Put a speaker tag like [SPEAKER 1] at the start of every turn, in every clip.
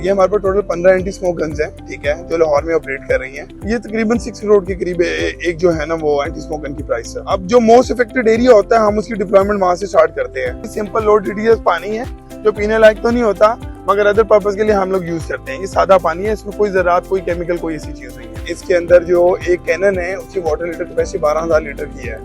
[SPEAKER 1] ये हमारे पास total 15 anti smoke guns हैं, ठीक है, जो लाहौर में ऑपरेट कर रही हैं। ये तकरीबन 6 करोड़ के करीब एक जो है ना वो एंटी स्मोक गन की प्राइस है। अब जो मोस्ट इफेक्टेड एरिया होता है हम उसकी डिप्लॉयमेंट वहां से स्टार्ट करते हैं। सिंपल लो टीडीएस पानी है जो पीने लायक तो नहीं होता मगर अदर पर्पज के लिए हम लोग यूज करते हैं। ये सादा पानी है, इसमें कोई ज़रात कोई केमिकल कोई ऐसी चीज नहीं है। इसके अंदर जो एक कैनन है उसकी वाटर लीटर कैपेसिटी 12,000 लीटर की है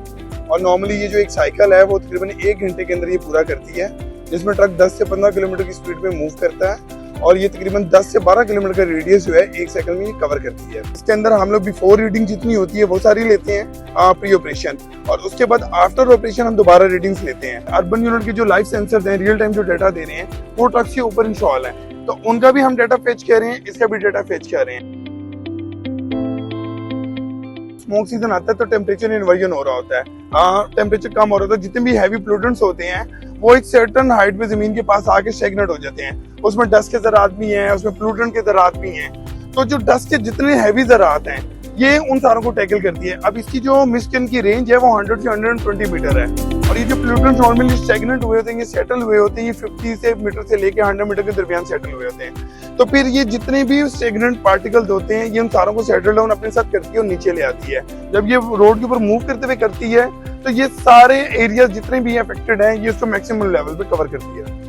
[SPEAKER 1] और नॉर्मली ये जो एक साइकिल है वो तकरीबन 1 घंटे के अंदर ये पूरा करती है, जिसमें ट्रक 10 से 15 किलोमीटर की स्पीड पे मूव करता है और ये तकरीबन 10 से 12 किलोमीटर का रेडियस जो है 1 सेकंड में ये कवर करती है। इसके अंदर हम लोग बिफोर रीडिंग जितनी होती है वो सारी लेते हैं प्री ऑपरेशन, और उसके बाद आफ्टर ऑपरेशन हम दोबारा रीडिंग्स लेते हैं। अर्बन यूनिट के जो लाइव सेंसर्स हैं रियल टाइम जो डाटा दे रहे हैं वो ट्रक के ऊपर इंस्टॉल है, तो उनका भी हम डाटा फेच कर रहे हैं, इसका भी डाटा फेच कर रहे हैं। स्मोक सीजन आता है तो टेम्परेचर इन्वर्जन हो रहा होता है, टेम्परेचर कम हो रहा होता है, जितने भी हैवी पोल्यूटेंट्स होते हैं वो एक सर्टेन हाइट पे जमीन के पास आके स्टैग्नेट हो जाते हैं। उसमें डस्ट के ज़रात भी हैं, उसमें पोल्यूटेंट के ज़रात भी हैं, तो जो डस्ट के जितने हैवी ज़रात हैं ये उन सारों को टैकल करती है। अब इसकी जो मिस्टन की रेंज है वो 100 से 120 मीटर है और ये जो पोल्यूटेंट्स नॉर्मली स्टैग्नेट हुए होते हैं, ये सेटल हुए होते हैं, ये 50 से मीटर से लेके 100 मीटर के दरमियान सेटल हुए होते हैं। तो फिर ये जितने भी स्टैग्नेंट पार्टिकल्स होते हैं ये उन सारों को सेटल डाउन अपने साथ करती है और नीचे ले आती है। जब ये रोड के ऊपर मूव करते हुए करती है तो ये सारे एरिया जितने भी अफेक्टेड हैं ये उसको मैक्सिमम लेवल पे कवर करती है।